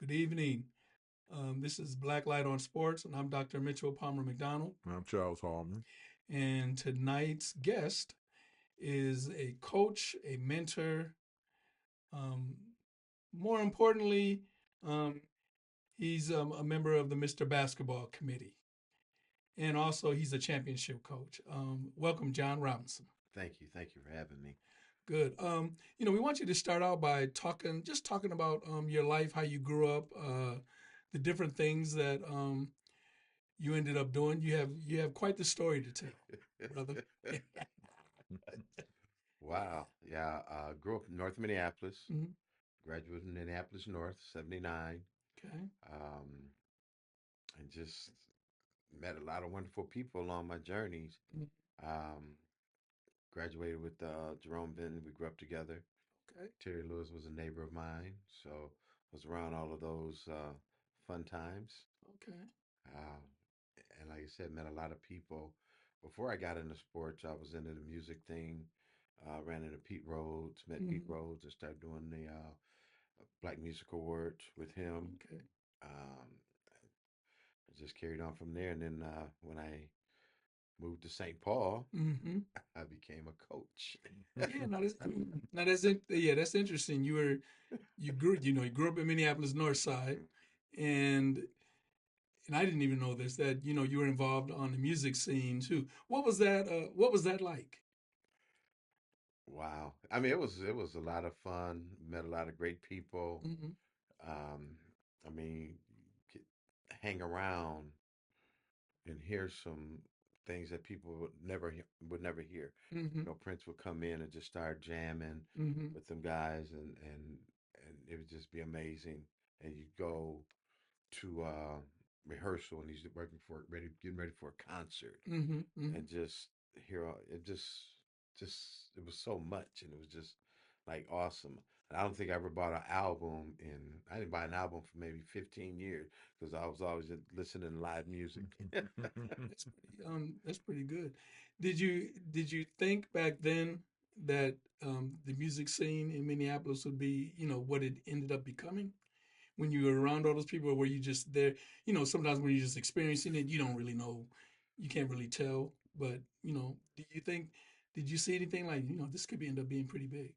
Good evening. This is Blacklight on Sports, and I'm Dr. Mitchell-Palmer-McDonald. I'm Charles Hallman. And tonight's guest is a coach, a mentor. Um, More importantly, um, he's a member of the Mr.Basketball committee. And also, he's a championship coach. Welcome, John Robinson. Thank you. Thank you for having me. Good. We want you to start out by talking about your life, how you grew up, the different things that you ended up doing. You have quite the story to tell, brother. Wow. Yeah. Grew up in North Minneapolis. Mhm. Graduated in Minneapolis North, 79. Okay. Um, and just met a lot of wonderful people along my journeys. Mhm. Um, Graduated with Jerome Benton. We grew up together. Okay. Terry Lewis was a neighbor of mine. So was around all of those fun times. Okay. Um, and like I said, met a lot of people. Before I got into sports, I was into the music thing. Ran into Pete Rhodes, met Pete Mhm. Rhodes, and started doing the Black Music Awards with him. Okay. Um, I just carried on from there. And then when I moved to St. Paul, Mm-hmm. I became a coach. Yeah. That's interesting. You grew up in Minneapolis North Side, and I didn't even know this that you were involved on the music scene too. What was that? What was that like? Wow. I mean, it was a lot of fun. Met a lot of great people. Mm-hmm. Um, I mean, get, hang around and hear some things that people would never hear. Mm-hmm. Prince would come in and just start jamming Mm-hmm. with them guys, and it would just be amazing. And you go to rehearsal, and he's getting ready for a concert, Mm-hmm. Mm-hmm. and just it just it was so much, and it was just like awesome. And I don't think I ever bought an album in I didn't buy an album for maybe 15 years because I was always listening to live music. That's pretty good. Did you think back then that the music scene in Minneapolis would be, what it ended up becoming when you were around all those people, or were you just there? Sometimes when you're just experiencing it, you don't really know, you can't really tell. But did you see anything like, this could be end up being pretty big?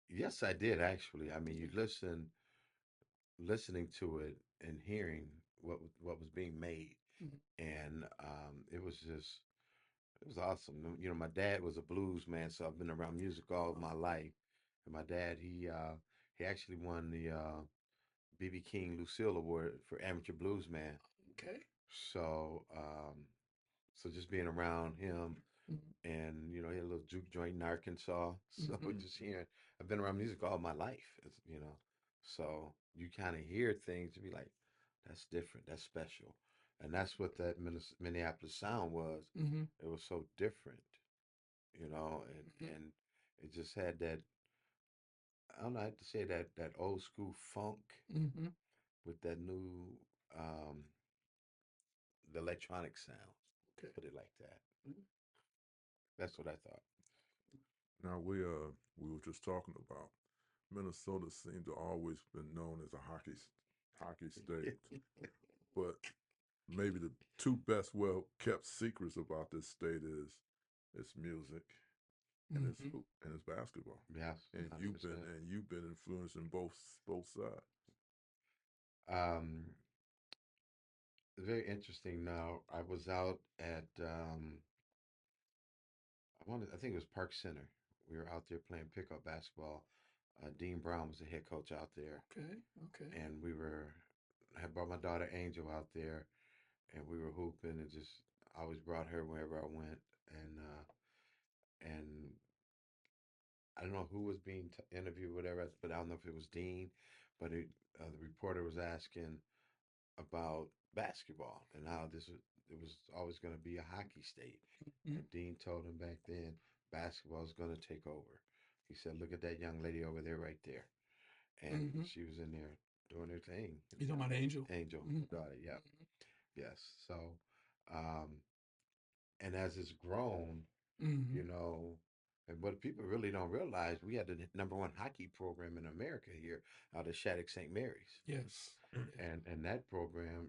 Yes, I did actually. I mean, you listening to it and hearing what was being made, Mhm. and it was awesome. My dad was a blues man, so I've been around music all my life. And my dad, he actually won the B.B. King Lucille Award for amateur blues man. Okay. So just being around him, Mhm. and he had a little juke joint in Arkansas. So Mhm. just hearing, I've been around music all my life, so you kind of hear things to be like, that's different, that's special, and that's what that Minneapolis sound was. Mhm. It was so different, Mhm. and it just had that. I don't know how to say that old school funk Mhm. with that new um the electronic sound. Okay. Put it like that. Mhm. That's what I thought. Now we were just talking about Minnesota seemed to always been known as a hockey state, but maybe the two best well kept secrets about this state is its music and Mhm. its basketball. Yes, And you've been 100%. and you've been influencing both sides. Um, Very interesting. Now, I was out at I think it was Park Center. We were out there playing pickup basketball. Dean Brown was the head coach out there, Okay. Okay. and I had brought my daughter Angel out there, and we were hooping, and just I always brought her wherever I went, and I don't know who was being interviewed, whatever, but I don't know if it was Dean, but the reporter was asking about basketball and how it was always going to be a hockey state. Mhm. And Dean told him back then basketball is going to take over. He said, "Look at that young lady over there, right there," and Mhm. she was in there doing her thing. You talking about Angel? Angel, Mhm. my daughter, yeah, yes. So, um, and as it's grown, Mhm. you know. And what people really don't realize, we had the number one hockey program in America here out of Shattuck St. Mary's. Yes. and that program,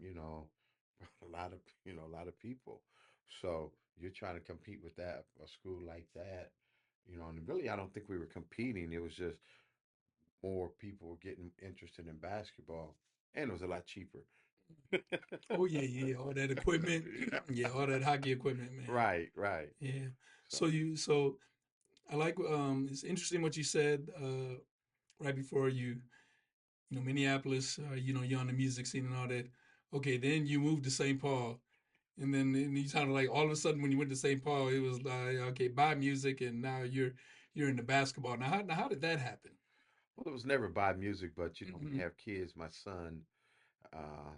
a lot of a lot of people. So you're trying to compete with that a school like that, and really I don't think we were competing. It was just more people were getting interested in basketball, and it was a lot cheaper. Oh yeah, yeah, all that equipment, yeah, all that hockey equipment, man. Right, right. Yeah. So So I like it's interesting what you said right before Minneapolis, you're on the music scene and all that. Okay, then you moved to St. Paul, and you kind of like all of a sudden when you went to St. Paul, it was like okay, buy music, and now you're into basketball. Now how did that happen? well, it was never by music, but when Hmm. you have kids, my son uh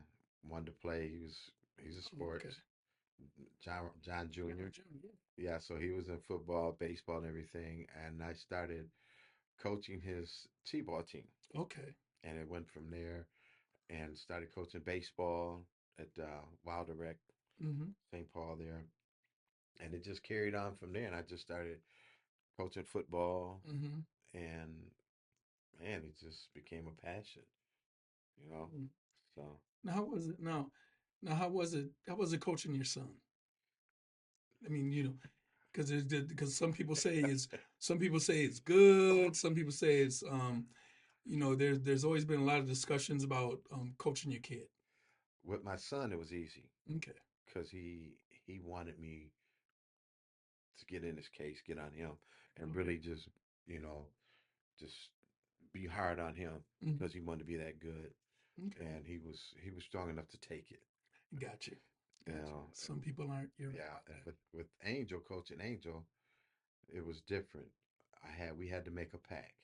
wanted to play. He's a Okay. sports John Yeah, Jr. yeah. Yeah, so he was in football, baseball, and everything, and I started coaching his t-ball team, Okay. and it went from there. And started coaching baseball at Wilder Rec, Hmm. St. Paul there, and it just carried on from there. And I just started coaching football, Hmm. and man, it just became a passion, you know. So Now how was it? Now how was it? How was it coaching your son? I mean, because some people say it's good. Some people say it's there's always been a lot of discussions about coaching your kid. with my son, it was easy Okay. because he wanted me to get in his case, get on him, and Okay. really you know, just be hard on him Hmm. because he wanted to be that good, Okay. and he was strong enough to take it. Gotcha. You Gotcha. know, Some people aren't. You're right yeah. about And that. with Angel coaching Angel, it was different. We had to make a pact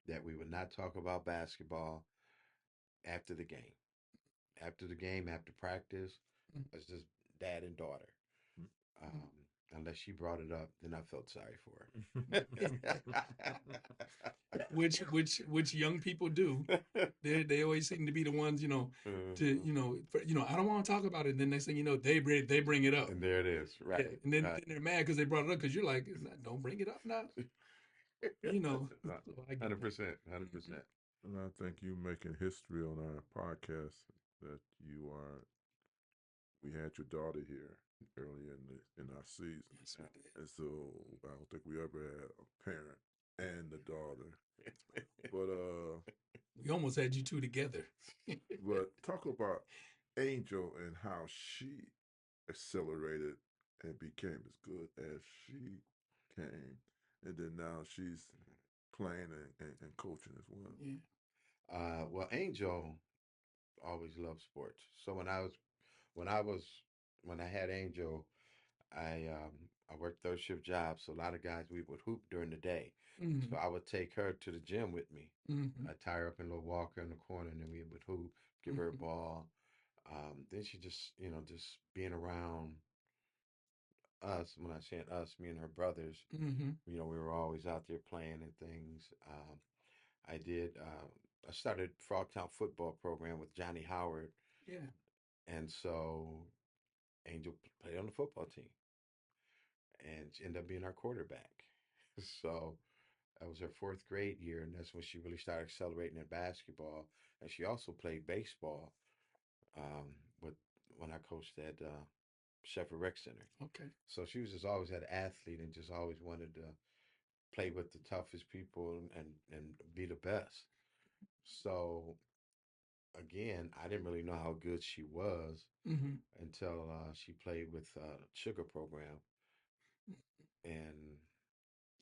that we would not talk about basketball after the game. After the game, after practice, it's just dad and daughter. Um, unless she brought it up, then I felt sorry for Which young people do. her. They always seem to be the ones Mhm. I don't want to talk about it. And then next thing you know, they bring it up. And there it is. Yeah, Right. and then, Right. then they're mad because they brought it up because you're like, don't bring it up now. So I get Hundred that. percent. Hundred Hmm. percent. And I think you making history on our podcast that you are. We had your daughter here earlier in our season, Yes, we did. and so I don't think we ever had a parent and the daughter. But We almost had you two together. talk about Angel and how she accelerated and became as good as she came, and then now she's playing and coaching as well. Yeah. Well, Angel always loved sports. So when I was when I had Angel, I worked third shift jobs. So a lot of guys we would hoop during the day. Hmm. So I would take her to the gym with me. Hmm. I'd tie her up in a little walker in the corner, and then we would hoop, give her a Hmm. ball. Then she just being around us. When I say us, me and her brothers, Hmm. we were always out there playing and things. I did. I started Frogtown football program with Johnny Howard, Yeah. and so Angel played on the football team, and she ended up being our quarterback. So that was her fourth grade year, and that's when she really started accelerating in basketball. And she also played baseball um, with when I coached at Shepherd Rec Center. Okay. So she was just always an athlete and just always wanted to play with the toughest people and be the best. So again, I didn't really know how good she was Hmm. until she played with Sugar Program, and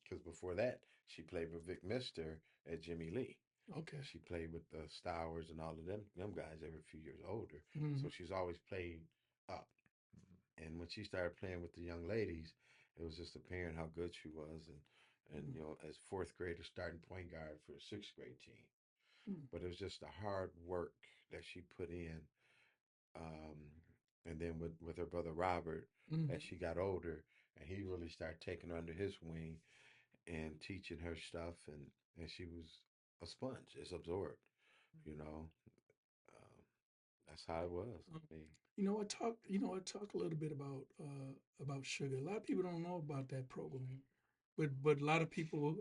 because before that she played with Vic Mister at Jimmy Lee. Okay. She played with the Stowers and all of them guys. They were a few years older, so Hmm. she's always played up. And when she started playing with the young ladies, it was just apparent how good she was, and as fourth grader starting point guard for a sixth grade team. But it was just the hard work that she put in. Um, and then with her brother Robert, Hmm. as she got older, and he really started taking her under his wing and teaching her stuff, and she was a sponge, it's absorbed. You know, um, that's how it was. Um, I mean, talk a little bit about sugar. A lot of people don't know about that program, but a lot of people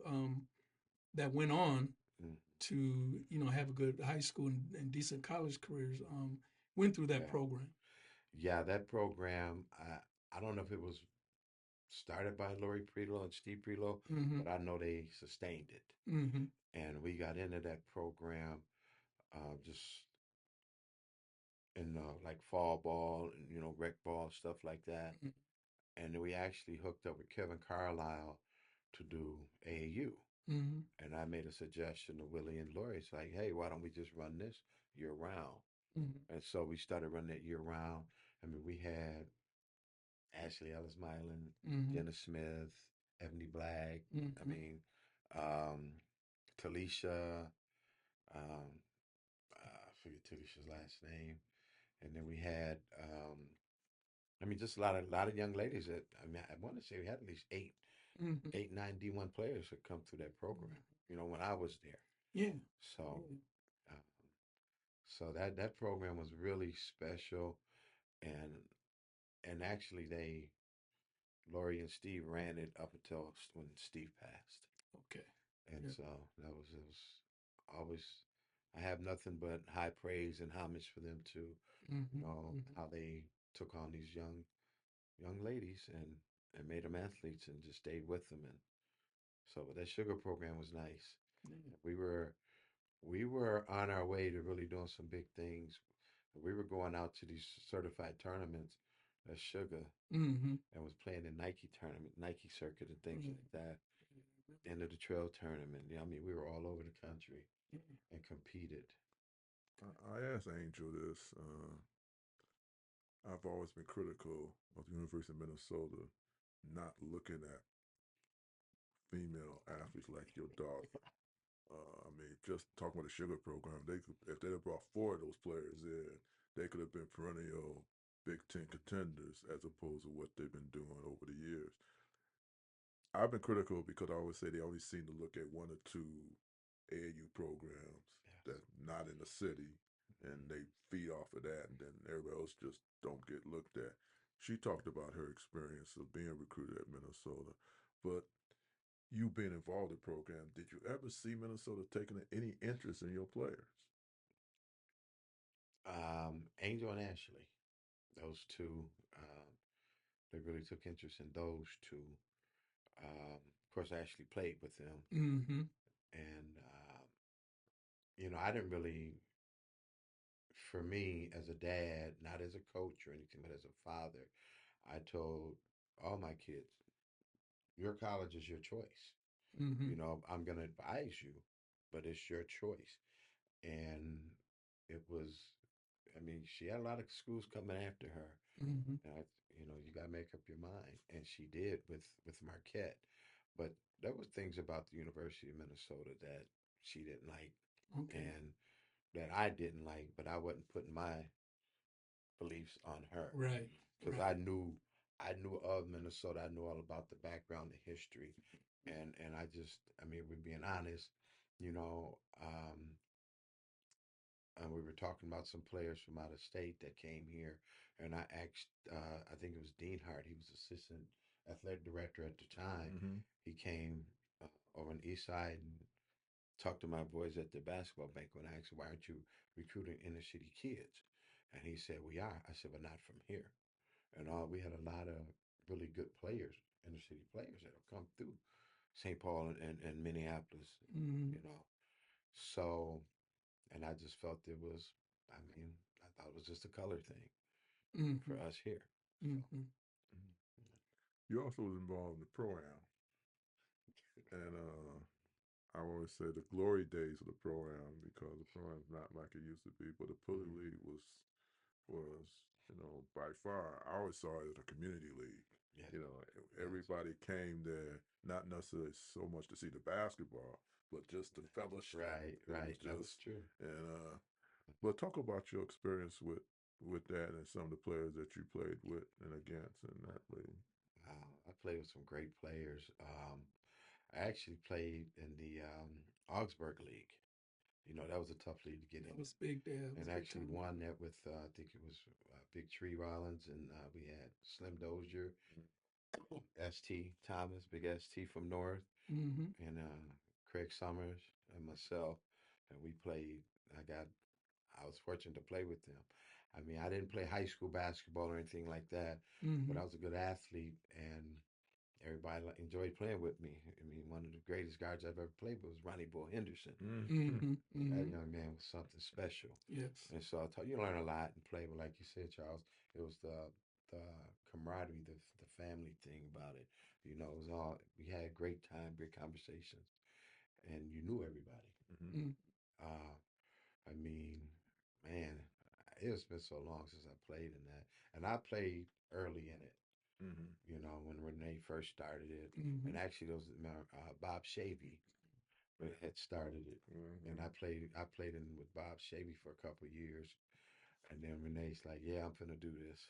that went on. Mm. to have a good high school and decent college careers went through that Yeah. program. Yeah, that program, I don't know if it was started by Lori Prelow and Steve Prelow, Mm-hmm. but I know they sustained it. Mm-hmm. And we got into that program just in like fall ball and, rec ball, stuff like that. And then we actually hooked up with Kevin Carlisle to do AAU. Mm-hmm. And I made a suggestion to Willie and Lori. It's like, hey, why don't we just run this year round? Mm-hmm. And so we started running it year round. I mean, we had Ashley Ellis Mylan, Mm-hmm. Dennis Smith, Ebony Black. I Mm-hmm. mean, um, Talisha. Um, I forget Talisha's last name. And then we had, I mean, just a lot of young ladies that I mean, I want to say we had at least eight, Mm-hmm. eight, nine D1 players that come through that program. When I was there. Yeah. So, Yeah. um, so that program was really special, and actually Lori and Steve ran it up until when Steve passed. Okay. And Yeah. so that was it was always I have nothing but high praise and homage for them too. Mm-hmm. How they took on these young ladies and made them athletes and just stayed with them. And so that sugar program was nice. Mm-hmm. We were on our way to really doing some big things. We were going out to these certified tournaments as sugar Mm-hmm. and was playing in Nike tournament, Nike circuit and things Mm-hmm. like that. Into the trail tournament. Yeah, I mean, we were all over the country and competed. I asked Angel this. I've always been critical of the University of Minnesota not looking at female athletes like your daughter. I mean, just talking about the sugar program, they could, if they had brought four of those players in, they could have been perennial Big Ten contenders as opposed to what they've been doing over the years. I've been critical because I always say they always seem to look at one or two AAU programs Yes. that's not in the city and they feed off of that, and then everybody else just don't get looked at. She talked about her experience of being recruited at Minnesota, but you being involved in the program, did you ever see Minnesota taking any interest in your players? Angel and Ashley, those two, they really took interest in those two. Of course, I actually played with them, Mm-hmm. and I didn't really, for me as a dad, not as a coach or anything, but as a father, I told all my kids, your college is your choice. Mm-hmm. I'm going to advise you, but it's your choice. And it was, I mean, she had a lot of schools coming after her. Mm-hmm. And you got to make up your mind. And she did with Marquette. But there was things about the University of Minnesota that she didn't like Okay. and that I didn't like, but I wasn't putting my beliefs on her Right. because Right. I knew of Minnesota. I knew all about the background, the history, and I mean, we're being honest, you know. And we were talking about some players from out of state that came here, and I asked, I think it was Dean Hart. He was assistant athletic director at the time. Mm-hmm. He came over on the east side and talked to my boys at the basketball banquet. And I asked, "Why aren't you recruiting inner city kids?" And he said, "We are." I said, "But not from here." And we had a lot of really good players, inner city players that have come through St. Paul and Minneapolis, Mm-hmm. you know. So, and I just felt it was, I mean, I thought it was just a color thing for Mm-hmm. us here. So, Mm-hmm. mhm. You also was involved in the pro am, and I always say the glory days of the pro am because the pro am's not like it used to be, but the Pulley Mhm. League was by far I always saw it as a community league. Yes, You know, yes, everybody came there not necessarily so much to see the basketball, but just the fellowship. right, It was right. That was just true. and but talk about your experience with that and some of the players that you played with and against in that league. I played with some great players. I actually played in the Augsburg League. That was a tough league to get That in, was big. That was and a big actually time. won that with I think it was Big Tree Rollins, and we had Slim Dozier, ST Thomas, Big ST from North, Mm-hmm. and Craig Summers. and myself, and we played. I was fortunate to play with them. I mean, I didn't play high school basketball or anything like that, but I was a good athlete, and everybody enjoyed playing with me. I mean, one of the greatest guards I've ever played with was Ronnie Bull Henderson. That young man was something special. Yes. And so you learn a lot and play. But like you said, Charles, it was the camaraderie, the family thing about it. You know, it was all, we had a great time, great conversations, and you knew everybody. Uh, I mean, man, it's been so long since I played in that. And I played early in it, you know, when Renee first started it. And actually, those Bob Shavy had started it. And I played in with Bob Shavy for a couple of years. And then Renee's like, yeah, I'm finna do this.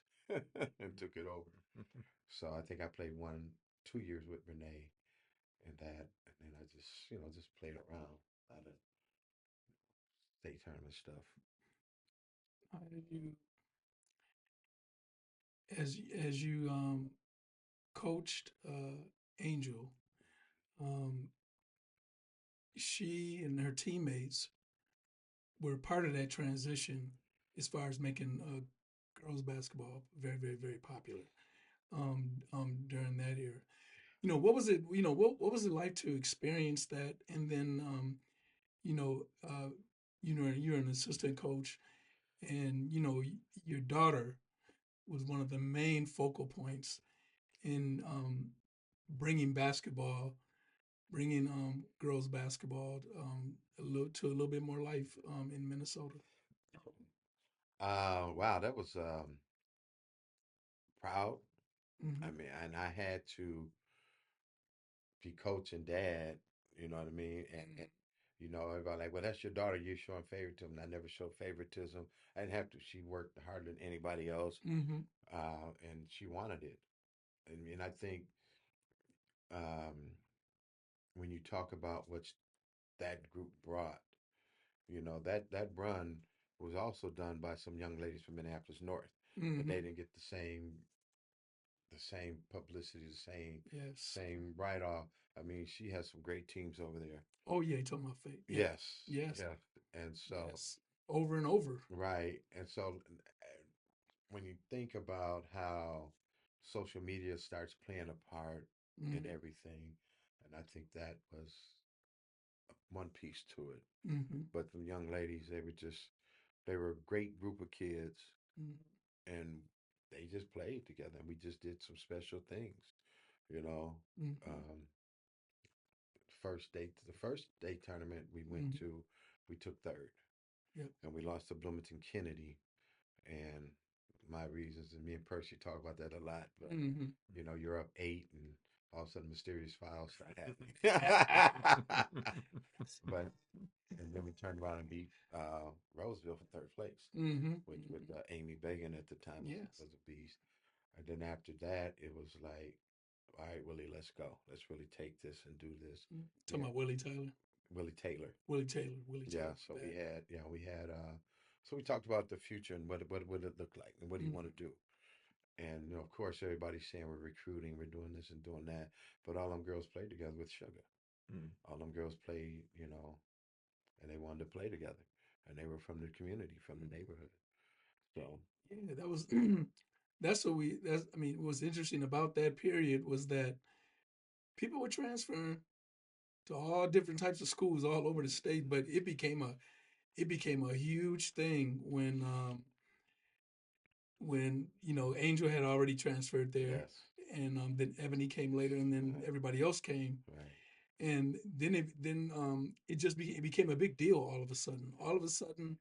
And took it over. So I think I played 2 years with Renee and that. And then I just played around a lot of state tournament stuff. How did you, as you coached Angel, she and her teammates were part of that transition as far as making girls basketball very, very, very popular during that era. You know, what was it? You know, what was it like to experience that? And then, you know, you're an assistant coach, and you know, your daughter was one of the main focal points in bringing basketball, bringing girls basketball to a little bit more life in Minnesota. Wow, that was proud. I Mm-hmm. mean, and I had to be coach and dad, you know what I mean? And you know, everybody like, well, that's your daughter, you're showing favoritism. I never showed favoritism. I didn't have to. She worked harder than anybody else, Mm-hmm. and she wanted it. And I think um, when you talk about what that group brought, you know, that run was also done by some young ladies from Minneapolis North, but Mm-hmm. they didn't get the same publicity, the same Yes. same write off. I mean, she has some great teams over there. Oh yeah, you talking about fate? Yeah. Yes, Yes. yeah, and so Yes. Over and over. right, and so when you think about how social media starts playing a part in Mm-hmm. everything, and I think that was one piece to it. Mm-hmm. But the young ladies, they were a great group of kids, Mm-hmm. and they just played together. And we just did some special things, you know. Mm-hmm. Um, the first state tournament we went Mm-hmm. to, we took third, Yep. and we lost to Bloomington Kennedy. And my reasons, and me and Percy talk about that a lot. But Mm-hmm. you know, you're up 8, and all of a sudden, mysterious files start happening. But and then we turned around and beat Roseville for third place, Mm-hmm. with Amy Began at the time Yes. was a beast. And then after that, it was like, all right, Willie, let's go. Let's really take this and do this. Talking about Willie Taylor. Willie Taylor. Willie Taylor. Willie Yeah. Taylor. So we had. So we talked about the future and what would it look like and what do you want to do. And you know, of course, everybody's saying we're recruiting, we're doing this and doing that, but all them girls played together with Sugar. All them girls played, you know, and they wanted to play together, and they were from the community, from the neighborhood. So Yeah, that was that's I mean, what's interesting about that period was that people were transferring to all different types of schools all over the state, but it became a huge thing when you know Angel had already transferred there, yes, and then Ebony came later, and then right, everybody else came, right, and it became a big deal all of a sudden. All of a sudden,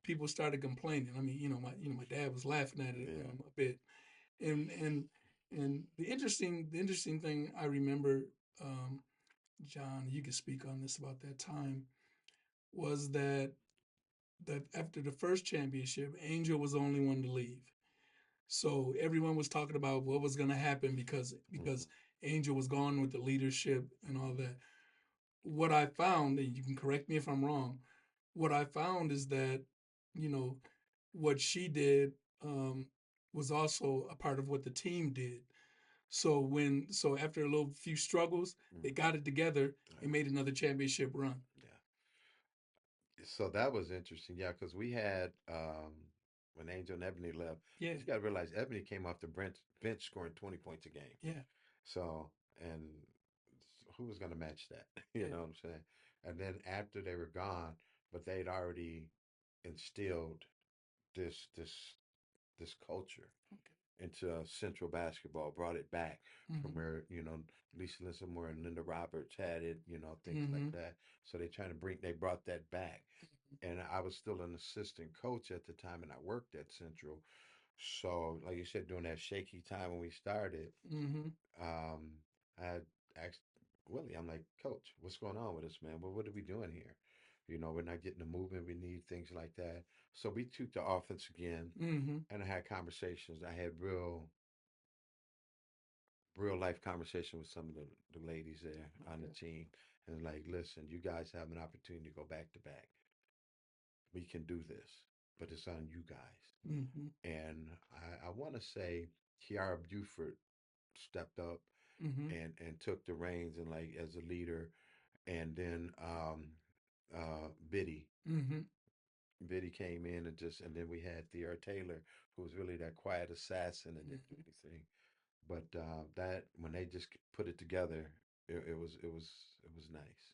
people started complaining. I mean, my dad was laughing at it yeah, a bit, and the interesting thing I remember, John, you could speak on this about that time, was that after the first championship, Angel was the only one to leave. So everyone was talking about what was going to happen because Angel was gone with the leadership and all that. What I found, and you can correct me if I'm wrong, what I found is that, you know, what she did was also a part of what the team did. So after a little few struggles, they got it together and made another championship run. yeah. So that was interesting, yeah, because we had when Angel and Ebony left, Yeah, you got to realize Ebony came off the bench scoring 20 points a game. yeah, So, and who was going to match that? You yeah. know what I'm saying? And then after they were gone, but they'd already instilled this this this culture Okay. into Central basketball, brought it back from Mm-hmm. where, Lisa Linsomore and Linda Roberts had it, things Mm-hmm. like that. So they brought that back. And I was still an assistant coach at the time, and I worked at Central. So, like you said, during that shaky time when we started, Mm-hmm. um, I had asked Willie, I'm like, Coach, what's going on with us, man? Well, what are we doing here? We're not getting the movement we need, things like that. So we took the offense again, Mm-hmm. and I had conversations. I had real life conversation with some of the ladies there on the Okay. team, and like, listen, you guys have an opportunity to go back to back. We can do this, but it's on you guys. Mm-hmm. And I want to say Kiara Buford stepped up Mm-hmm. and took the reins and like as a leader, and then Biddy Mm-hmm. Biddy came in and then we had Thea Taylor, who was really that quiet assassin and didn't do Mm-hmm. anything. But that when they just put it together, it was nice,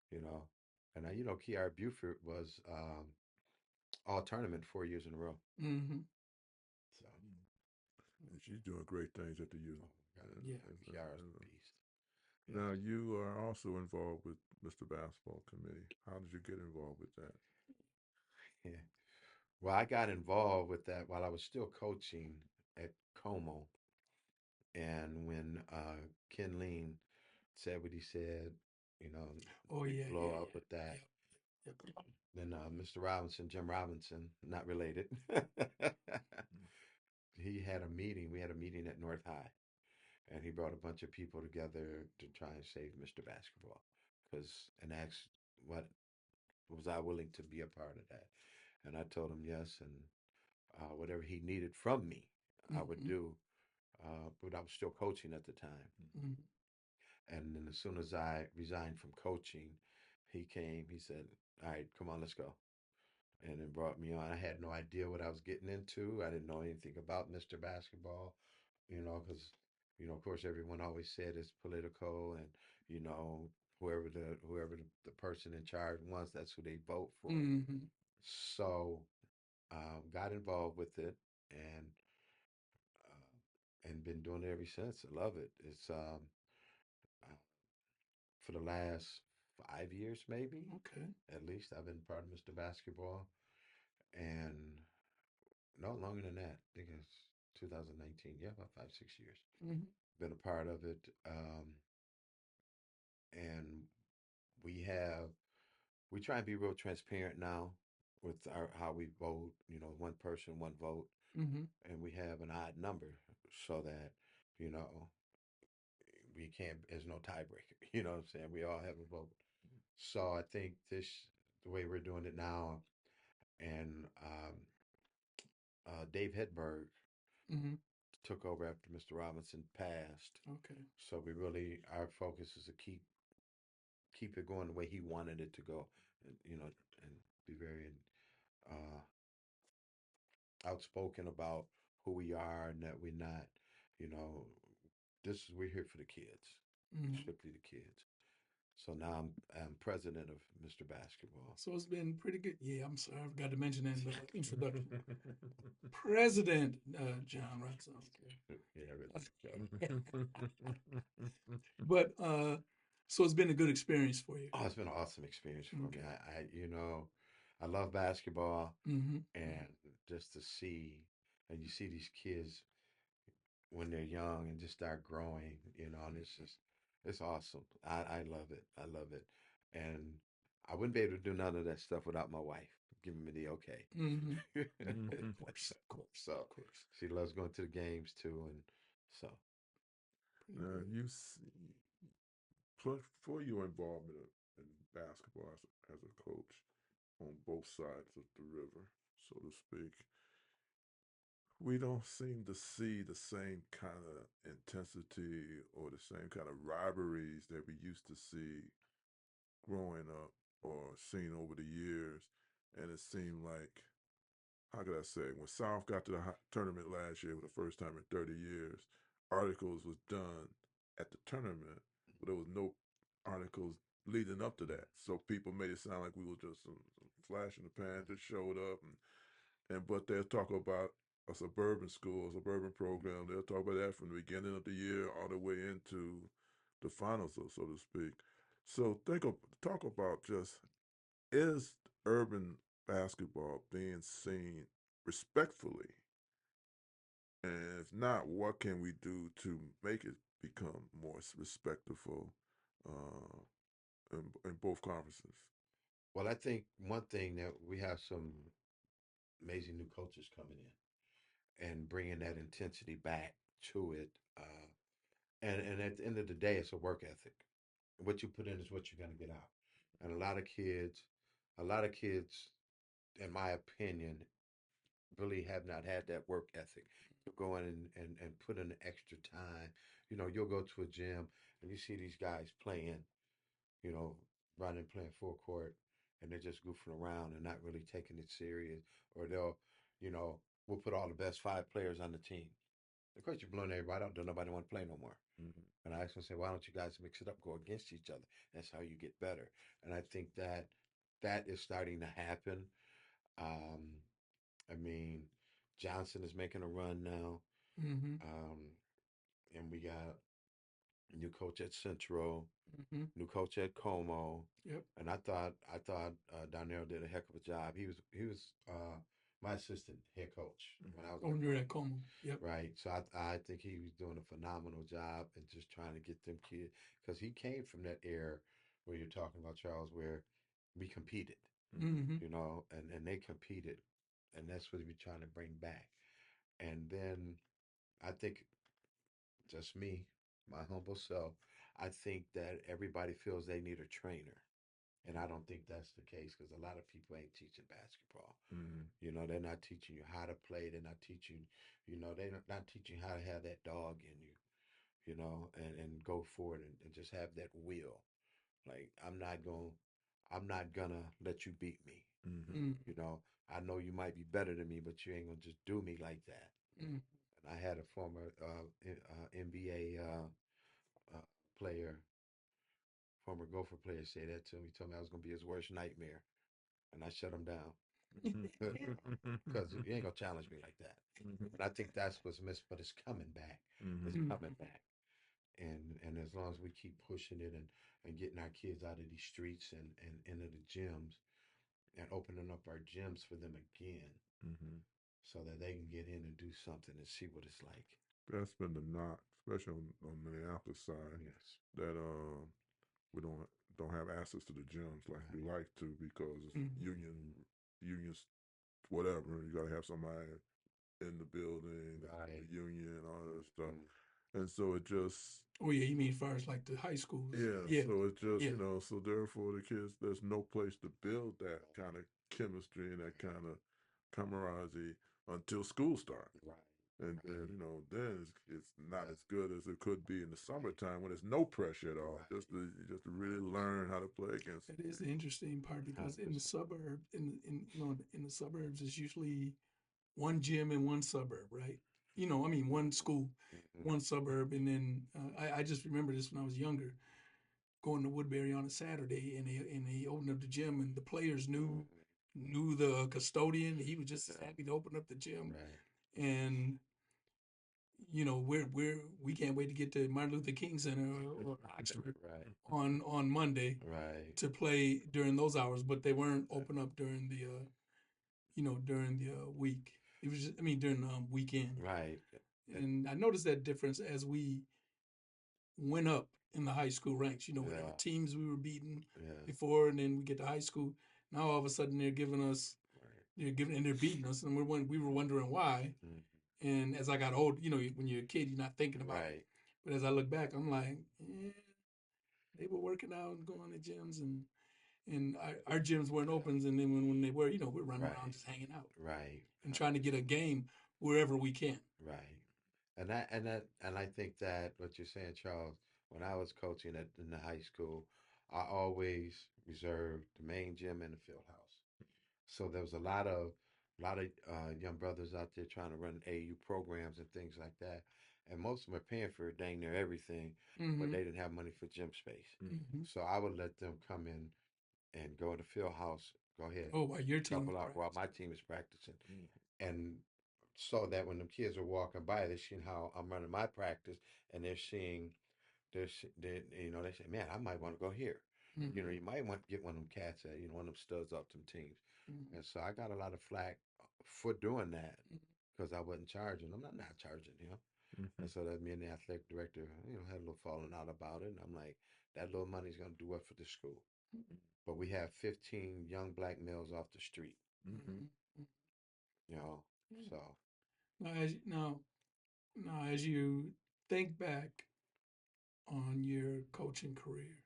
you know. And Kiara Buford was all tournament 4 years in a row. Mm-hmm. So, And she's doing great things at the U. oh my God, Yeah. Kiara's a beast. Yeah. Now you are also involved with Mr. Basketball Committee. How did you get involved with that? Yeah. Well, I got involved with that while I was still coaching at Como. And when Ken Lean said what he said, you know, Oh big yeah, yeah, blow up with yeah. that. Yep. Yep. Then Mr. Robinson, Jim Robinson, not related, he had a meeting. We had a meeting at North High, and he brought a bunch of people together to try and save Mr. Basketball, and asked what was I willing to be a part of that, and I told him yes, and whatever he needed from me, I would Mm-hmm. do. But I was still coaching at the time. Mm-hmm. And then as soon as I resigned from coaching, he came, he said, all right, come on, let's go. And then brought me on. I had no idea what I was getting into. I didn't know anything about Mr. Basketball, because, of course, everyone always said it's political and, you know, whoever the person in charge wants, that's who they vote for. Mm-hmm. So got involved with it and been doing it ever since. I love it. It's uh, for the last 5 years, maybe Okay. at least. I've been part of Mr. Basketball, and no longer than that. I think it's 2019. Yeah, about 5, 6 years. Mm-hmm. Been a part of it, and we have we try and be real transparent now with how we vote. One person, one vote, Mm-hmm. and we have an odd number so that you know we can't. There's no tiebreaker. You know what I'm saying? We all have a vote. So I think the way we're doing it now, and Dave Hedberg Mm-hmm. took over after Mr. Robinson passed. Okay. So our focus is to keep it going the way he wanted it to go, and be very uh, outspoken about who we are and that we're not, you know, we're here for the kids, Mm-hmm. strictly the kids. So now I'm president of Mr. Basketball. So it's been pretty good. Yeah, I'm sorry, I forgot to mention that in the introduction. President John Russell. Yeah, really. But so it's been a good experience for you. Oh, it's been an awesome experience for me. Okay. I love basketball, Mm-hmm. and just to see, and you see these kids when they're young and just start growing, and it's awesome. I love it. I love it. And I wouldn't be able to do none of that stuff without my wife giving me the okay. Mm-hmm. Of course, of course, So of course. she loves going to the games too, and so Pretty Now good. you see, for your involvement in basketball as a coach on both sides of the river, so to speak, we don't seem to see the same kind of intensity or the same kind of rivalries that we used to see growing up. or seen over the years, and it seemed like, how could I say, when South got to the tournament last year for the first time in 30 years, articles was done at the tournament, but there was no articles leading up to that. So people made it sound like we were just some flash in the pan, just showed up, and but they'll talk about a suburban school, a suburban program. They'll talk about that from the beginning of the year all the way into the finals, so to speak. So talk about just, is urban basketball being seen respectfully? And if not, what can we do to make it become more respectful in both conferences? Well, I think one thing that we have some amazing new coaches coming in and bringing that intensity back to it. And at the end of the day, it's a work ethic. What you put in is what you're going to get out. And a lot of kids, in my opinion, really have not had that work ethic. You go in and put in the extra time. You know, you'll go to a gym and you see these guys playing, you know, running, playing full court, and they're just goofing around and not really taking it serious. Or they'll, you know, we'll put all the best 5 players on the team. Of course, you're blowing everybody out. Don't nobody want to play no more. Mm-hmm. And I asked them, say, why don't you guys mix it up, go against each other? That's how you get better. And I think that that is starting to happen. Um, I mean, Johnson is making a run now. Mm-hmm. And we got a new coach at Central, Mm-hmm. new coach at Como. Yep. And I thought Darnell did a heck of a job. He was my assistant head coach when I was Oh, you're at Como. Yep. right. So I think he was doing a phenomenal job and just trying to get them kids, because he came from that era where you're talking about, Charles, where we competed, Mm-hmm. you know, and they competed, and that's what we're trying to bring back. And then I think, just me, my humble self, I think that everybody feels they need a trainer. And I don't think that's the case, because a lot of people ain't teaching basketball. Mm-hmm. You know, they're not teaching you how to play. They're not teaching, you know, they're not teaching how to have that dog in you, you know, and go forward and just have that will. Like, I'm not gonna let you beat me. Mm-hmm. Mm-hmm. You know, I know you might be better than me, but you ain't gonna just do me like that. Mm-hmm. And I had a former NBA uh, player, former Gopher player, say that to me. He told me I was gonna be his worst nightmare, and I shut him down because you ain't gonna challenge me like that. And I think that's what's missed, but it's coming back. It's Mm-hmm. coming back. And as long as we keep pushing it and getting our kids out of these streets and into the gyms and opening up our gyms for them again, Mm-hmm. so that they can get in and do something and see what it's like. That's been the knock, especially on the Minneapolis side, Yes. that we don't have access to the gyms like we like to, because Mm-hmm. unions, whatever. You got to have somebody in the building, Right. the union, all that stuff. Mm. And so it just, Oh yeah, you mean as far as like the high schools? yeah, Yeah. so it just, Yeah. so therefore the kids, there's no place to build that kind of chemistry and that kind of camaraderie until school starts. Right. And then, then it's not as good as it could be in the summertime when there's no pressure at all. Right. Just to really learn how to play against. That is the interesting part, because in the 100%. suburb, in the suburbs, it's usually one gym in one suburb, right? I mean, one school, Mhm. one suburb, and then I just remember this when I was younger, going to Woodbury on a Saturday, and they opened up the gym, and the players knew the custodian. He was just happy to open up the gym, Right. and we can't wait to get to Martin Luther King Center or Oxford Right. on Monday Right. to play during those hours, but they weren't open up during the week. It was just, I mean, during the weekend. Right. And I noticed that difference as we went up in the high school ranks. Whatever Yeah. teams we were beating Yeah. before, and then we get to high school. Now all of a sudden they're giving us, Right. they're beating us, and we were wondering why. Mhm. And as I got old, when you're a kid, you're not thinking about it. Right. But as I look back, I'm like, they were working out and going to gyms, and our gyms weren't open. And then when they were, we're running Right. around just hanging out Right. and trying to get a game wherever we can. Right. And I think that what you're saying, Charles, when I was coaching in the high school, I always reserved the main gym and the field house. So there was a lot of young brothers out there trying to run AU programs and things like that. And most of them are paying for dang near everything, but Mm-hmm. they didn't have money for gym space. Mm-hmm. So I would let them come in and go to the field house. Go ahead, Oh, while your team was couple out while my practicing. team is practicing, and so that when the kids are walking by, they're seeing how I'm running my practice, and they're seeing they say, man, I might want to go here. You know, Mm-hmm. you might want to get one of them cats that, one of them studs off them teams. Mm-hmm. And so I got a lot of flack for doing that because I wasn't charging. I'm not charging him. Mm-hmm. And so that me and the athletic director, had a little falling out about it. And I'm like, that little money's going to do what for the school? But we have 15 young black males off the street, Mm-hmm. Mm-hmm. you know. So Now, as you think back on your coaching career,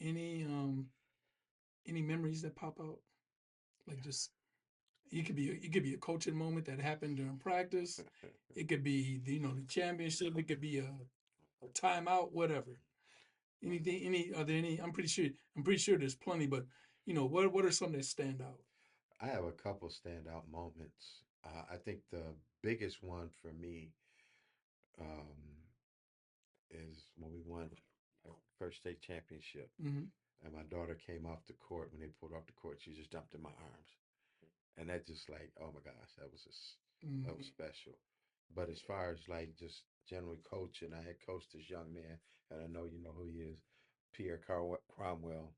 any any memories that pop out? Like just it could be a coaching moment that happened during practice. It could be the championship. It could be a timeout, whatever. Anything? Any? Are there any? I'm pretty sure there's plenty, but what are some that stand out? I have a couple standout moments. I think the biggest one for me um, is when we won our first state championship. Mm-hmm. And my daughter came off the court. When they pulled off the court, she just jumped in my arms. And that just like, oh my gosh, that was Mm-hmm. special. But as far as like just generally coaching, I had coached this young man, and I know you know who he is, Cromwell.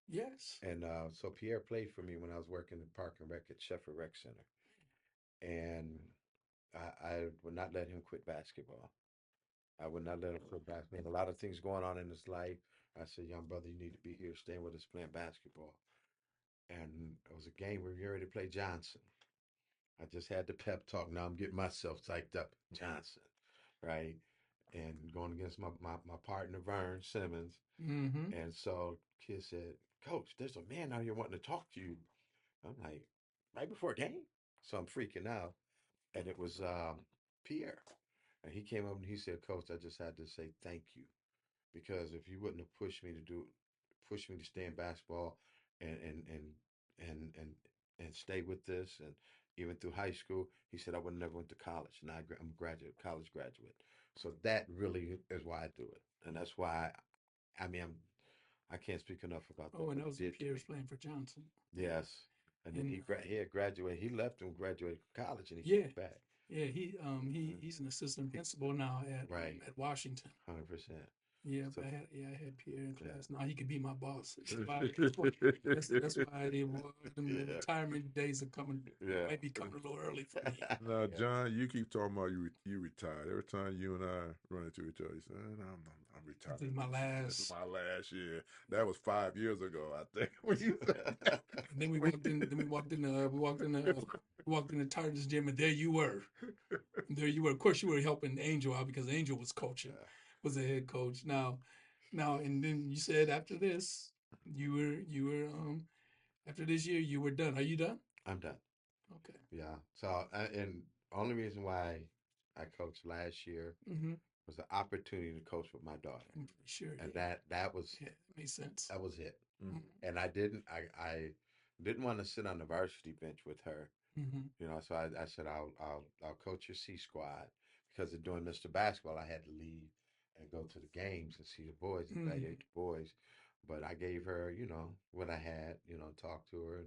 Yes. And so Pierre played for me when I was working in Park and Rec at Sheffield Rec Center. And I would not let him quit basketball. I would not let him quit basketball. A lot of things going on in his life. I said, young brother, you need to be here, staying with us, playing basketball. And it was a game we were ready to play Johnson. I just had the pep talk. Now I'm getting myself psyched up. Johnson, right? And going against my partner, Vern Simmons. Mm-hmm. And so kid said, Coach, there's a man out here wanting to talk to you. I'm like, right before a game? So I'm freaking out. And it was Pierre. And he came up and he said, Coach, I just had to say thank you. Because if you wouldn't have pushed me to stay in basketball and and and and and, and stay with this, and even through high school, he said I would have never went to college. And I'm a college graduate. So that really is why I do it, and that's why I can't speak enough about Oh, and what that was he did to Pierre's me. playing for Johnson. Yes, and then And he had graduated. He left and graduated college, and he yeah, came back. yeah, Mhm. he's an assistant principal now Right, at Washington. 100%. Yeah, So but I had Pierre in yeah, class. Now he could be my boss. That's why them yeah, retirement days are coming. yeah. Might be coming a little early for me. Now, Yeah. John, you keep talking about you retired. Every time you and I run into each other, you say, I'm This retired is my this year. This is last. my last year. That was 5 years ago, I think, when you said that. And then we walked in. Then we walked in. We walked in the Titans gym, and there you were. There you were. Of course, you were helping Angel out because Angel was coaching, Yeah. was the head coach. Now, and then you said after this, you were after this year you were done. Are you done? I'm done. Okay. Yeah. So, and only reason why I coached last year Mm-hmm. was the opportunity to coach with my daughter, I'm pretty sure. and Yeah. that Yeah. It makes sense. that was it. Mm. Mm-hmm. And I didn't want to sit on the varsity bench with her, Mm-hmm. So I said I'll coach your C squad because of doing Mr.Basketball. I had to leave and go to the games and see the boys, Mm-hmm. evaluate the boys. But I gave her, what I had, talked to her,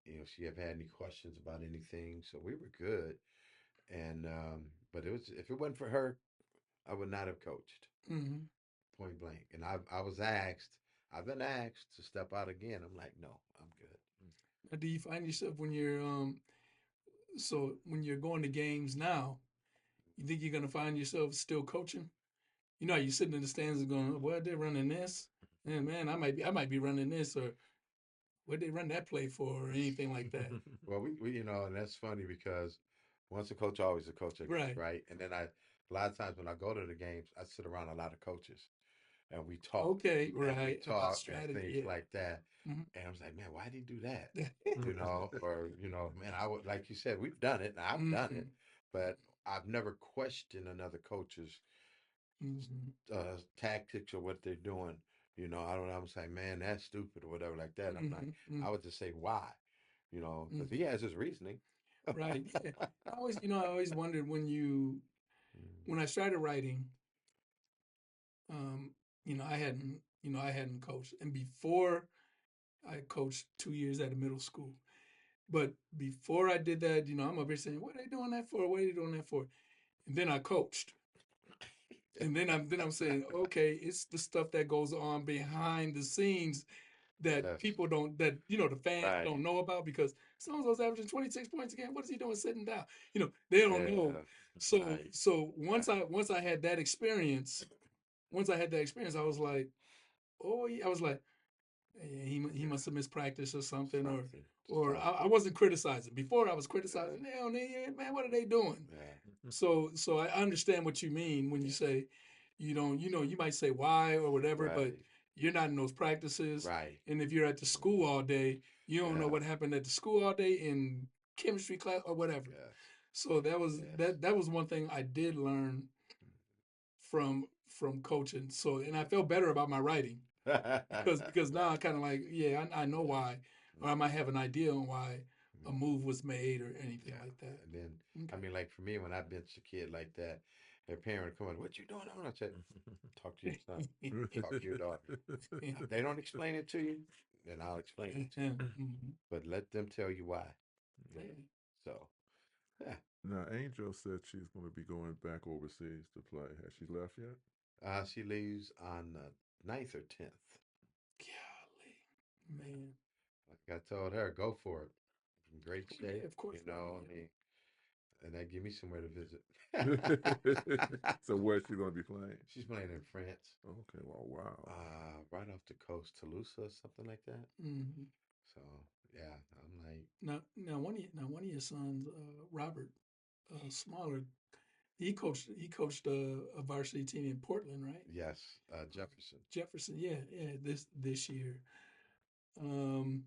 and she ever had any questions about anything. So we were good. And but it was if it wasn't for her, I would not have coached, Mm-hmm. point blank. And I've been asked to step out again. I'm like, no, I'm good. Now, do you find yourself when you're when you're going to games now, you think you're gonna find yourself still coaching? You know, you sitting in the stands and going, "What they're running this?" And man, I might be running this, or what they run that play for, or anything like that. Well, we and that's funny because once a coach, always a coach, I guess, Right. right? And then a lot of times when I go to the games, I sit around a lot of coaches and Okay. we Right. About talk and strategy. things Yeah. like that. Mm-hmm. And I was like, man, why did he do that? Mm. Or man, I would like you said, we've done it, and I've done Mm-hmm. it, but I've never questioned another coach's Mm-hmm. tactics or what they're doing. you know, I don't know, I'm saying, man, that's stupid or whatever like that. I'm like, Mm-hmm. I would just say why, you know, Mm-hmm. because he has his reasoning. Right. Yeah. I always wondered when I started writing, um, I hadn't coached, and before I coached 2 years at a middle school. But before I did that, I'm over here saying, "What are they doing that for? What are they doing that for?" And then I coached, and then I'm saying, "Okay, it's the stuff that goes on behind the scenes that Yes, people don't, that the fans right. don't know about because so-and-so's averaging 26 points a game. What is he doing sitting down? They don't know. Yeah, So right. so once Right. I had that experience, I was like, oh yeah, I was like, yeah, he Yeah. must have missed practice or something, or Something, or I something. wasn't criticizing. Before I was Yeah, criticizing. Hell, man, what are they doing? yeah, So I understand what you mean when you yeah. say you don't, you might say why or whatever, but Right, you're not in those practices. right. And if you're at the school all day, you don't know Yeah, what happened at the school all day in chemistry class or whatever. yes, So that was yes. that was one thing I did learn from coaching. So and I felt better about my writing because now I kind of like, yeah, I know Yeah. why, or I might have an idea on why a Mhm. move was made or anything Yeah. like that. And then, I Okay. mean, like for me, when I bench a kid like that, their parent would come on, what you doing? I'm gonna say, talk to your son, talk to your daughter. If they don't explain it to you, then I'll explain it to you. Mhm. But let them tell you why, you Yeah. know. So, yeah. Now, Angel said she's going to be going back overseas to play. Has she left yet? She leaves on the 9th or 10th. Golly, man. Like I told her, go for it. In great Oh, yeah, shape, of course. you know. I Yeah. mean, and that give me somewhere to visit. So where's she going to be playing? She's playing in France, Okay, well, wow. right off the coast, Toulouse or something like that. Hmm. So yeah, I'm like, Now one of your sons, Robert Smaller, he coached a varsity team in Portland, right? yes, Jefferson. Jefferson, yeah, yeah, this year. Um,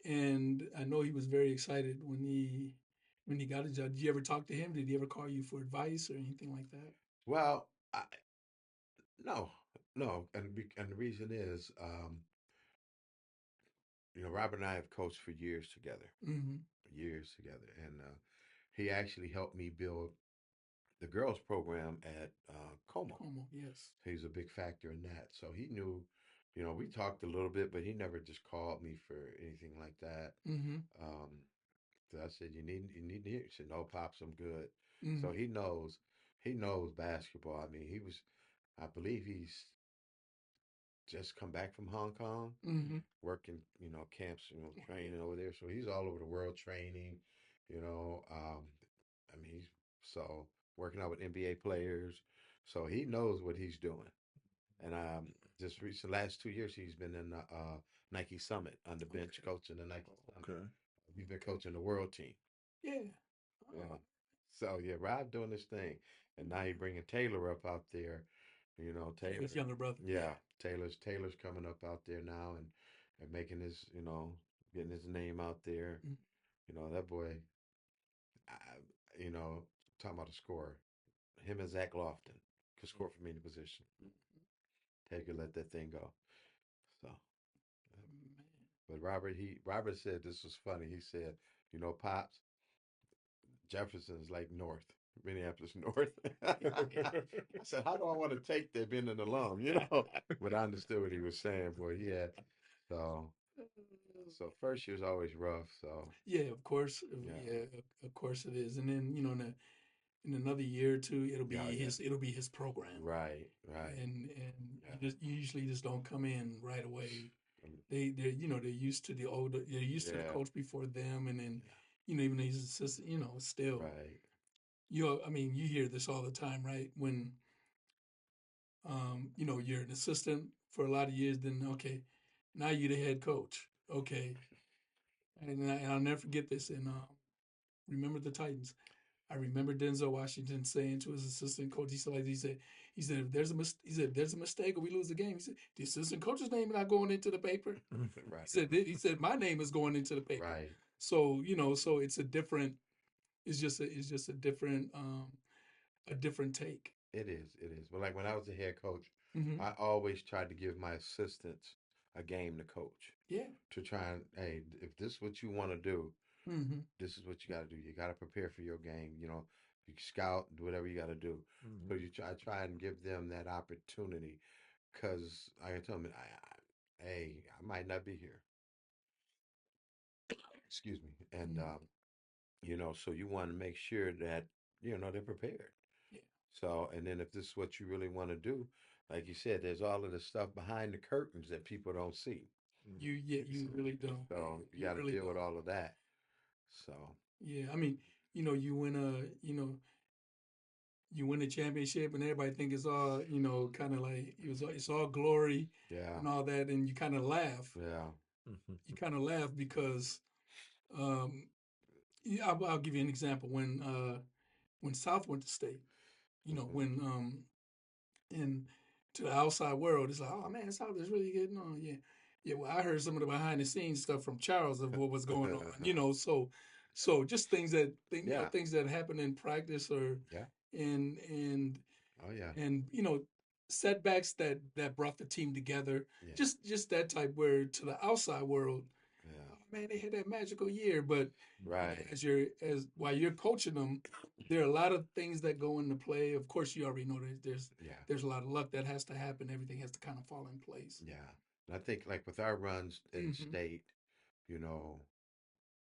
and I know he was very excited when he got a job. Did you ever talk to him? Did he ever call you for advice or anything like that? Well, no, no, and the reason is, you know, Robert and I have coached for Mm-hmm. years together, and he actually helped me build the girls program at Como. Como, yes. He's a big factor in that. So he knew, you know, we talked a little bit, but he never just called me for anything like that. Mm-hmm. Um, so I said, you need to hear. He said, no, pops, I'm good. So Mm-hmm. he knows basketball. I mean, I believe he's just come back from Hong Kong, Mm-hmm. working, you know, camps, you know, training over there. So he's all over the world training, you know. I mean, he's so working out with NBA players. So he knows what he's doing. And just recent last 2 years, he's been in the Nike Summit on the bench Okay. coaching the Nike Summit. Okay. He's been Okay. coaching the world team. Yeah. Yeah. Oh, So yeah, Rob doing this thing, and now he bringing Taylor up out there. You know, his Taylor. younger brother. Yeah, Yeah. Taylor's coming up out there now, and making his, you know, getting his name out there. Mm-hmm. You know, that boy. You know, talking about a scorer, him and Zach Lofton could score from any position. Take it, let that thing go. So, but Robert said this was funny. He said, you know, pops, Jefferson's like North, Minneapolis North. I said, how do I want to take that being an alum, you know? But I understood what he was saying, boy. Yeah. So so first year's always rough. So Yeah, of course. yeah. Yeah, of course it is. And then in another year or two, Yeah, yeah. it'll be his program, Right, right. and Yeah. you usually just don't come in right away. Um, They're used to they're used to the yeah, coach before them, and then yeah. even though he's assistant, still Right. I mean you hear this all the time, right? When you're an assistant for a lot of years, then okay, now you're the head coach, okay, and I'll never forget this. And remember the Titans. I remember Denzel Washington saying to his assistant coach, he said, if there's a if there's a mistake or we lose the game, he said, the assistant coach's name not going into the paper. Right. He said my name is going into the paper. Right. So so it's a different. It's just a different take. It is. It is. But like when I was a head coach, I always tried to give my assistants a game to coach. Yeah. To try and, hey, if this is what you want to do, Mm-hmm. this is what you got to do. You got to prepare for your game. You scout, do whatever you got to do. So I try and give them that opportunity, because I can tell them, hey, I might not be here. Excuse me. And so you want to make sure that they're prepared. Yeah. So, and then if this is what you really want to do, like you said, there's all of the stuff behind the curtains that people don't see. You really don't. So you You got to really deal with don't. all of that. So Yeah. I mean, you win a championship, and everybody think it's all kind of like it's all glory yeah, and all that, and you kind of laugh. yeah, You kind of laugh because um, I'll give you an example. When South went to state, when and to the outside world, it's like, oh man, South is really getting on. Yeah, yeah. Well, I heard some of the behind the scenes stuff from Charles of what was going on. So just yeah, things that happen in practice or yeah. and Oh yeah, and setbacks that brought the team together. yeah, Just that type where to the outside world, yeah. oh man, they had that magical year. But Right. as while you're coaching them, there are a lot of things that go into play. Of course, you already know that Yeah, there's a lot of luck that has to happen. Everything has to kind of fall in place. yeah. And I think like with our runs in Hmm. state, you know,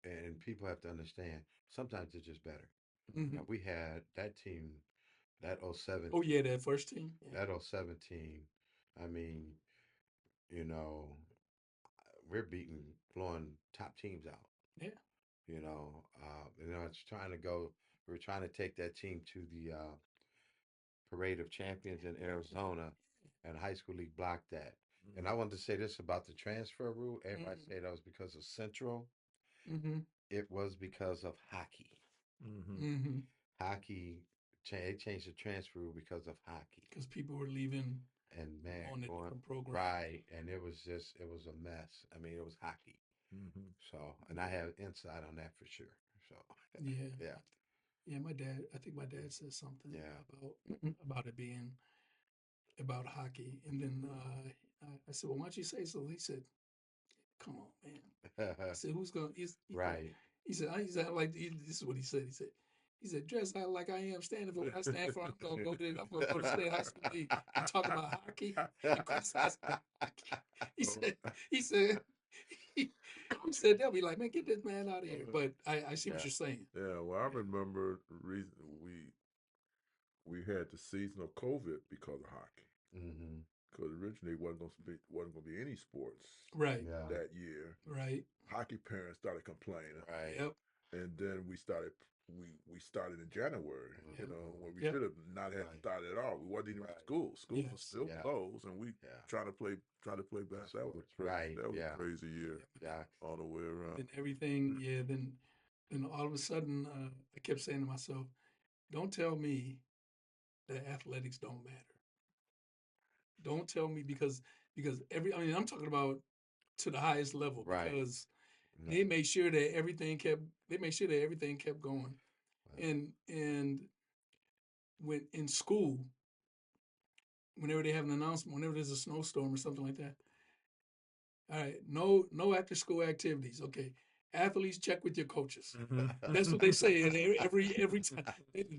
and people have to understand sometimes it's just better. Hmm. We had that team, that '07, Oh yeah, that first team. Yeah, that '07 team. I mean, you know, we're blowing top teams out. yeah. It's trying to go. We're trying to take that team to the Parade of Champions in Arizona, and high school league blocked that. And I wanted to say this about the transfer rule. Everybody say that was because of Central. Mm-hmm. It was because of hockey. Mm-hmm. Hockey, they changed the transfer rule because of hockey. Because people were leaving, And man, on a going different program. right, and it was a mess. I mean, it was hockey. So, and I have insight on that for sure. So, Yeah. yeah, Yeah, I think my dad said something yeah, about it being about hockey, and then I said, "Well, why don't you say so?" He said, "Come on, man." I said, "Who's gonna?" right. He said, this is what he said. He said, dress out like I am, standing for what I stand for. I'm gonna go to state high school league and talk about hockey and criticize hockey." He said, he said, he, he said they'll be like, "Man, get this man out of here." But I see what Yeah. you're saying. Yeah, well, I remember the reason we had the season of COVID because of hockey. Mm-hmm. Because originally it wasn't going to be any sports Right, Yeah. that year. right, Hockey parents started complaining, Right. yep, and then we started in January. Yep. When we Yep. should have not had Right. started at all. We wasn't even in Right. school. Schools were Yes. still Yeah. closed, and we Yeah. trying to play basketball. That was Sports. crazy. Right. That was Yeah. a crazy year Yeah. all the way around. Then everything, yeah. Then all of a sudden, I kept saying to myself, "Don't tell me that athletics don't matter. Don't tell me because I mean, I'm talking about to the highest level Right. because No. they made sure that everything kept going, Right. and when in school, whenever they have an announcement, whenever there's a snowstorm or something like that, all right, no after school activities. Okay, athletes check with your coaches. That's what they say every time.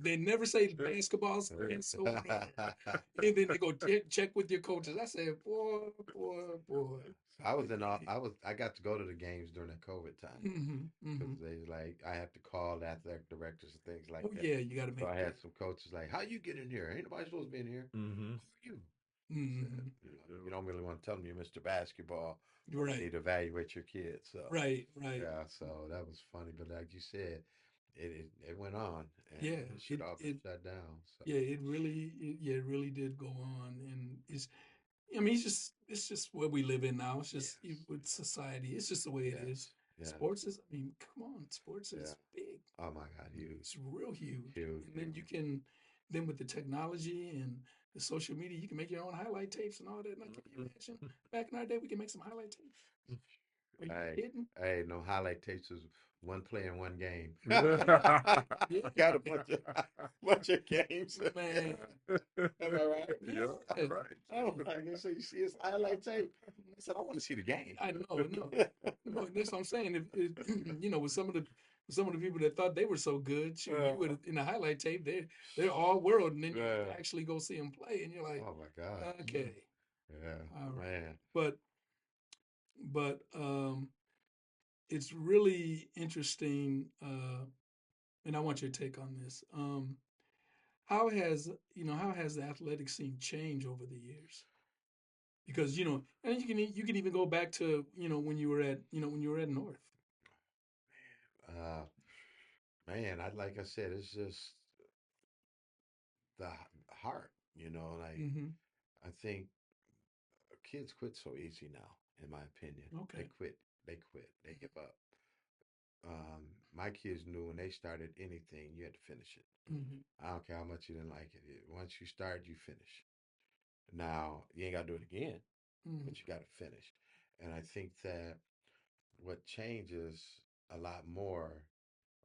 They never say basketball's canceled, and then they go check with your coaches. I said, boy. I got to go to the games during the COVID time, Mm-hmm, mm-hmm. because they like I have to call the athletic directors and things like Oh that. yeah, you got to So make I sure. had some coaches like, "How you get in here? Ain't nobody supposed to be in here. Mm-hmm. Who are you?" Said, Mm-hmm. you don't really want to tell them you're Mr. Basketball. Or they Right, need to evaluate your kids. So right. yeah, so that was funny. But like you said, it went on, and Yeah, it should all been shut down. So yeah, it really did go on, and I mean, it's just what we live in now. It's just yes, with society. It's just the way it is. yes, yes, Sports is, I mean, come on, sports yeah. is big. Oh my God, huge, It's real huge. huge. And then with the technology and the social media, you can make your own highlight tapes and all that. Now, can you imagine? Back in our day, we can make some highlight tapes. Are you Hey, kidding? hey, no highlight tapes is one play in one game. Yeah. Got a bunch of games. Man, Am I right? Yeah, yes. right. Oh my God. So you see his highlight tape? I said, I want to see the game. I know, no, no. That's what I'm saying. With some of the people that thought they were so good, shoot, you would in the highlight tape, they're all world, and then you Yeah. actually go see them play, and you're like, Oh my God. okay, Yeah, all right. man. But it's really interesting, and I want your take on this. How has the athletic scene changed over the years? Because and you can even go back to when you were at North. Uh, man, like I said, it's just the heart, like Mm-hmm. I think kids quit so easy now, in my opinion. They Okay. quit. They quit. They give up. My kids knew when they started anything, you had to finish it. Mm-hmm. I don't care how much you didn't like it. Once you start, you finish. Now, you ain't got to do it again, Mm-hmm. but you got to finish. And I think that what changes a lot more,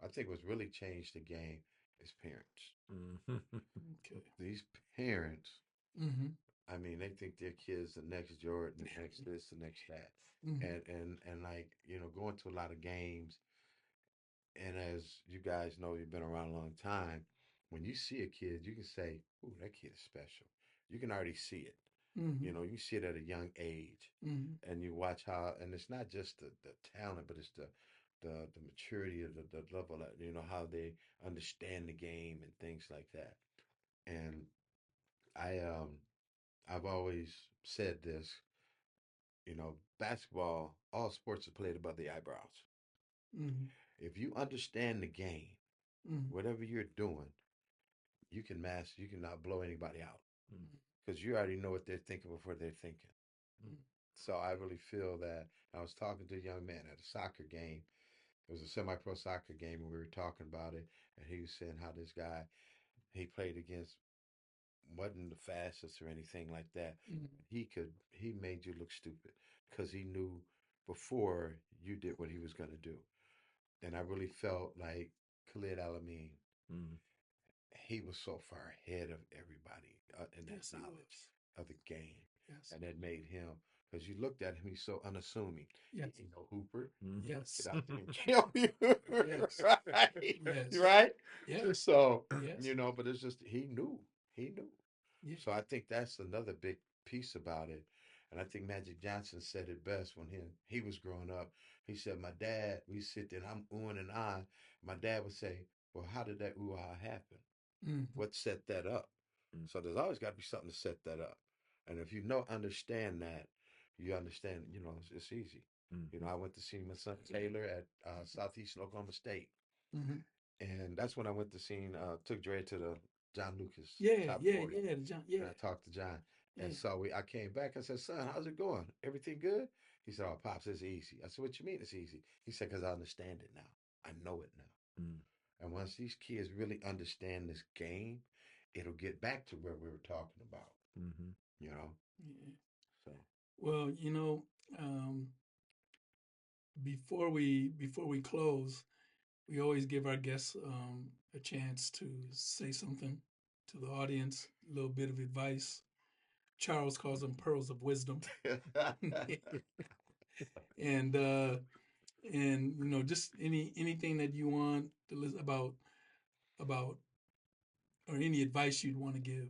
I think what's really changed the game is parents. Mhm. Okay. These parents, Mm-hmm. I mean, they think their kids the next Jordan, the next this, the next that. Mm-hmm. And like, going to a lot of games, and as you guys know, you've been around a long time, when you see a kid, you can say, "Ooh, that kid is special." You can already see it. Mm-hmm. You see it at a young age, Mm-hmm. and you watch how, and it's not just the talent, but it's the maturity of the level, how they understand the game and things like that. And I've always said this, basketball, all sports are played above the eyebrows. Mm-hmm. If you understand the game, Mm-hmm. whatever you're doing, you can not blow anybody out Mm, because you already know what they're thinking before they're thinking. mm, So I really feel that I was talking to a young man at a soccer game. It was a semi-pro soccer game, and we were talking about it. And he was saying how this guy he played against wasn't the fastest or anything like that. Mm-hmm. He made you look stupid because he knew before you did what he was going to do. And I really felt like Khalid Alameen, mm, he was so far ahead of everybody in that Yes, he knowledge was. of the game. Yes. And that made him, because you looked at him, he's so unassuming. He Yes. ain't no hooper. mm. Yes. Get out there and kill you. Yes. Right? Yes. Right? Yes. So, Yes. but it's just, he knew. He knew. Yeah. So I think that's another big piece about it. And I think Magic Johnson said it best when he was growing up. He said, my dad, we sit there and I'm oohing and ahhing. My dad would say, well, how did that ooh ah happen? Mm-hmm. What set that up? Mm, So there's always got to be something to set that up. And if you understand that, you understand, it's easy. mm, I went to see my son Taylor at Southeastern Oklahoma State. Mm-hmm. And that's when I went to see, took Dre to the John Lucas Yeah. Top Yeah. 40. Yeah. John. Yeah. And I talked to John. Yeah. And so I came back. I said, son, how's it going? Everything good? He said, oh, Pops, it's easy. I said, what you mean it's easy? He said, because I understand it now. I know it now. mm. And once these kids really understand this game, it'll get back to where we were talking about, Mhm. you know? Yeah. So, Well, um, before we close, we always give our guests a chance to say something to the audience, a little bit of advice. Charles calls them pearls of wisdom, and just anything that you want to listen about or any advice you'd want to give.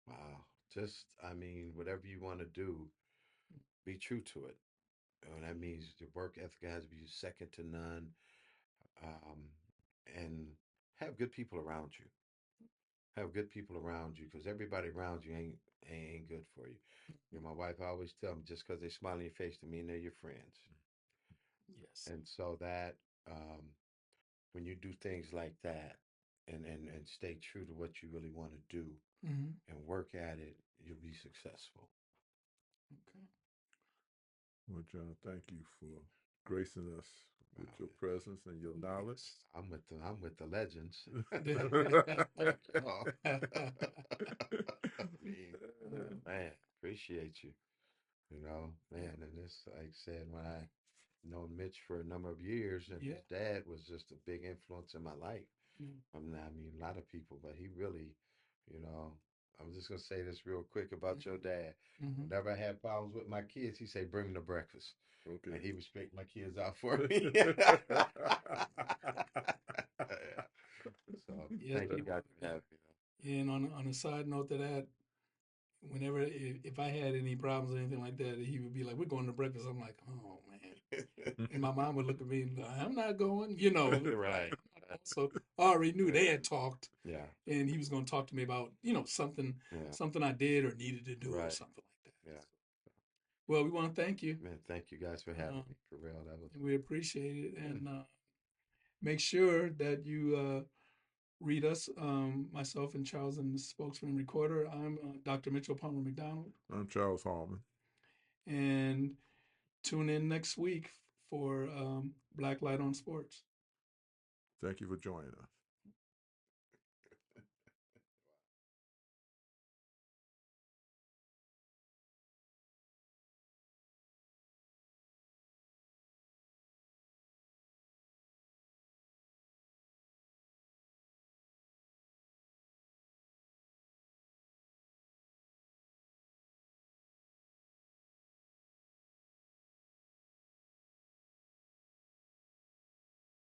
wow. Just, I mean, whatever you want to do, be true to it. That means your work ethic has to be second to none. Um, and have good people around you. Have good people around you because everybody around you ain't good for you. My wife always tell me just because they smile in your face to mean they're your friends. Yes. And so that when you do things like that and stay true to what you really want to do Mm-hmm. and work at it, you'll be successful. Okay. Well, John, thank you for gracing us with Wow. your presence and your knowledge. Yes. I'm with the legends. Oh. I mean, man, appreciate you. You know, man, and it's like I said, when I known Mitch for a number of years, and Yeah. his dad was just a big influence in my life. Mm. I mean, a lot of people, but he really, you know, I'm just gonna say this real quick about your dad. Mm-hmm. Whenever I had problems with my kids, he say, "Bring them to breakfast," Okay. and he would straighten my kids out for me. So Yes, thank you guys for having me. and on a side note to that, whenever if I had any problems or anything like that, he would be like, "We're going to breakfast." I'm like, "Oh man," and my mom would look at me and like, "I'm not going," you know. Right. So I already knew they had talked, Yeah. and he was going to talk to me about something Yeah. I did or needed to do or Right. something like that. Yeah. Well, we want to thank you. Man, thank you guys for having me. For real, that was. We appreciate it, and make sure that you read us, myself and Charles and the Spokesman-Recorder. I'm Dr. Mitchell-Palmer-McDonald. I'm Charles Hallman. And tune in next week for Blacklight on Sports. Thank you for joining us.